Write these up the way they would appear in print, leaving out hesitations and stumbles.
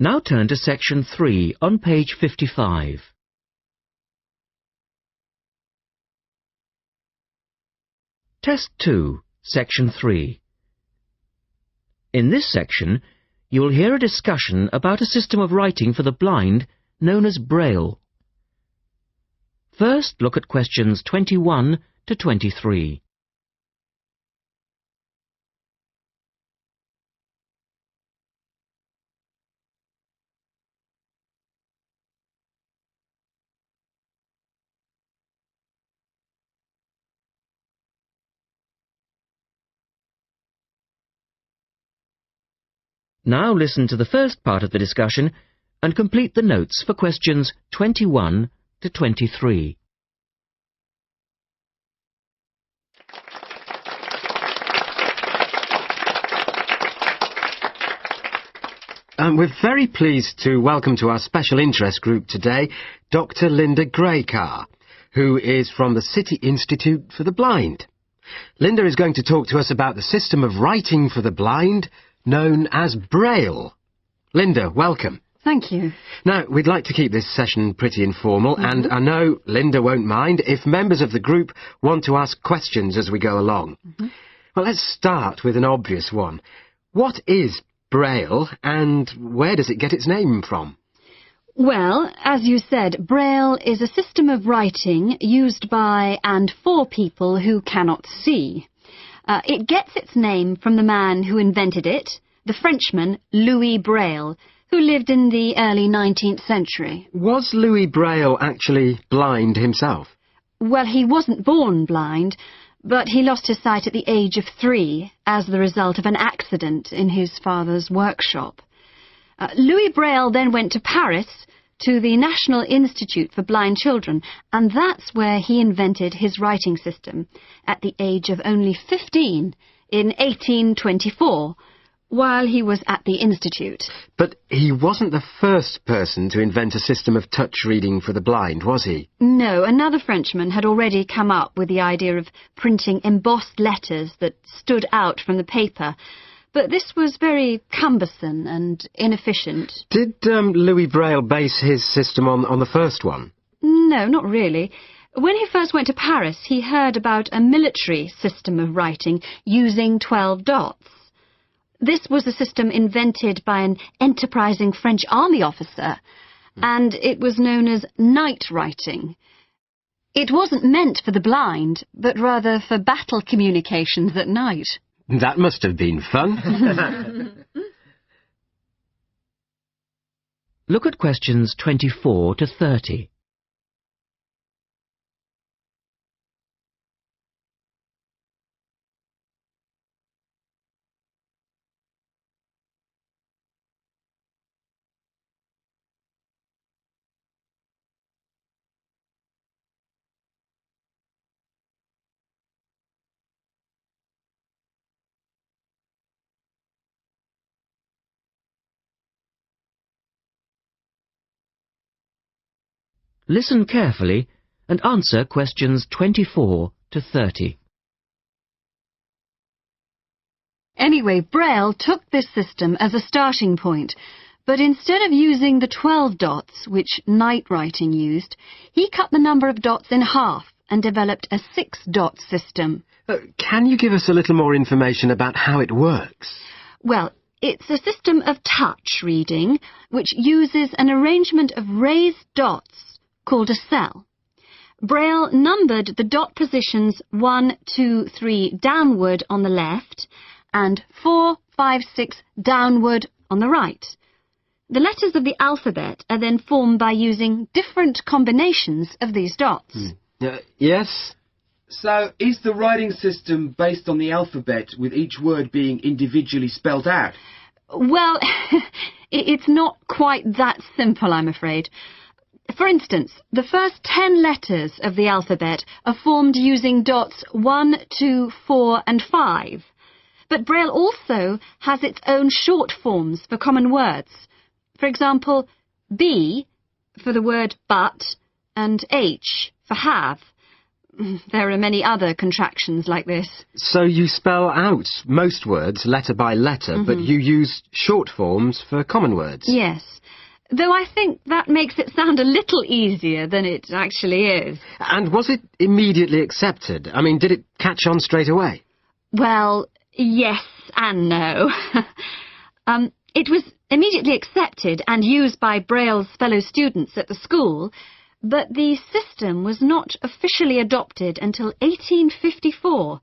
Now turn to section 3 on page 55. Test 2, section 3. In this section, you will hear a discussion about a system of writing for the blind known as Braille. First, look at questions 21 to 23. Now listen to the first part of the discussion and complete the notes for questions 21 to 23. We're very pleased to welcome to our special interest group today Dr. Linda Graycar, who is from the City Institute for the Blind. Linda is going to talk to us about the system of writing for the blind known as Braille. Linda, welcome. Thank you. Now, we'd like to keep this session pretty informal, and I know Linda won't mind if members of the group want to ask questions as we go along. Well, let's start with an obvious one. What is Braille, and where does it get its name from? Well, as you said, Braille is a system of writing used by and for people who cannot see. It gets its name from the man who invented it, the Frenchman Louis Braille, who lived in the early 19th century. Was Louis Braille actually blind himself? Well, he wasn't born blind, but he lost his sight at the age of 3 as the result of an accident in his father's workshop. Louis Braille then went to Paris to the National Institute for Blind Children, and that's where he invented his writing system at the age of only 15 in 1824, while he was at the Institute. But he wasn't the first person to invent a system of touch reading for the blind, was he? No, another Frenchman had already come up with the idea of printing embossed letters that stood out from the paper, but this was very cumbersome and inefficient. Did Louis Braille base his system on the first one? No, not really. When he first went to Paris, he heard about a military system of writing using 12 dots. This was a system invented by an enterprising French army officer, and it was known as night writing. It wasn't meant for the blind, but rather for battle communications at night. That must have been fun. Look at questions 24 to 30. Listen carefully and answer questions 24 to 30. Anyway, Braille took this system as a starting point, but instead of using the 12 dots, which night writing used, he cut the number of dots in half and developed a 6-dot system. Can you give us a little more information about how it works? Well, it's a system of touch reading, which uses an arrangement of raised dots called a cell. Braille numbered the dot positions 1, 2, 3 downward on the left and 4, 5, 6 downward on the right. The letters of the alphabet are then formed by using different combinations of these dots. Yes? So, is the writing system based on the alphabet with each word being individually spelt out? Well, it's not quite that simple, I'm afraid. For instance, the first 10 letters of the alphabet are formed using dots 1, 2, 4 and 5. But Braille also has its own short forms for common words. For example, B for the word but and H for have. There are many other contractions like this. So you spell out most words letter by letter, but you use short forms for common words? Yes, though I think that makes it sound a little easier than it actually is. And was it immediately accepted? I mean, did it catch on straight away? Well, yes and no. It was immediately accepted and used by Braille's fellow students at the school, but the system was not officially adopted until 1854,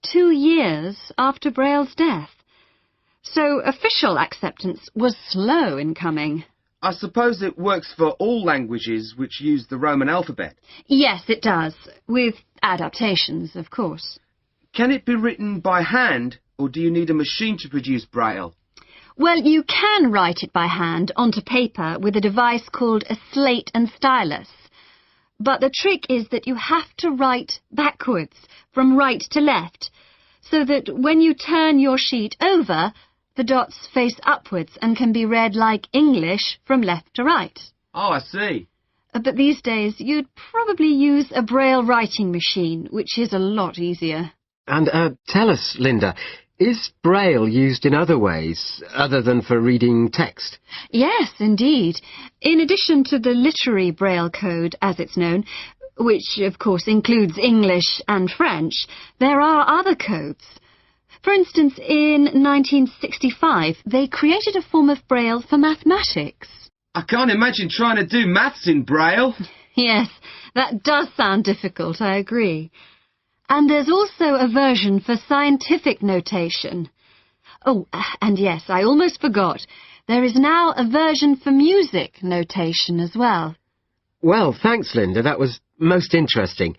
2 years after Braille's death. So official acceptance was slow in coming. I suppose it works for all languages which use the Roman alphabet. Yes, it does, with adaptations, of course. Can it be written by hand, or do you need a machine to produce Braille? Well, you can write it by hand onto paper with a device called a slate and stylus. But the trick is that you have to write backwards, from right to left, so that when you turn your sheet over, the dots face upwards and can be read like English from left to right. Oh, I see. But these days, you'd probably use a Braille writing machine, which is a lot easier. And tell us, Linda, is Braille used in other ways, other than for reading text? Yes, indeed. In addition to the literary Braille code, as it's known, which of course includes English and French, there are other codes. For instance, in 1965, they created a form of Braille for mathematics. I can't imagine trying to do maths in Braille. Yes, that does sound difficult, I agree. And there's also a version for scientific notation. Oh, and yes, I almost forgot. There is now a version for music notation as well. Well, thanks, Linda. That was most interesting.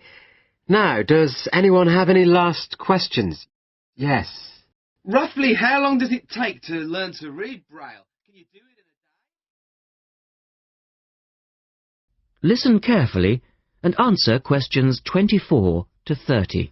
Now, does anyone have any last questions? Yes. Roughly how long does it take to learn to read Braille? Can you do it in a day? Listen carefully and answer questions 24 to 30.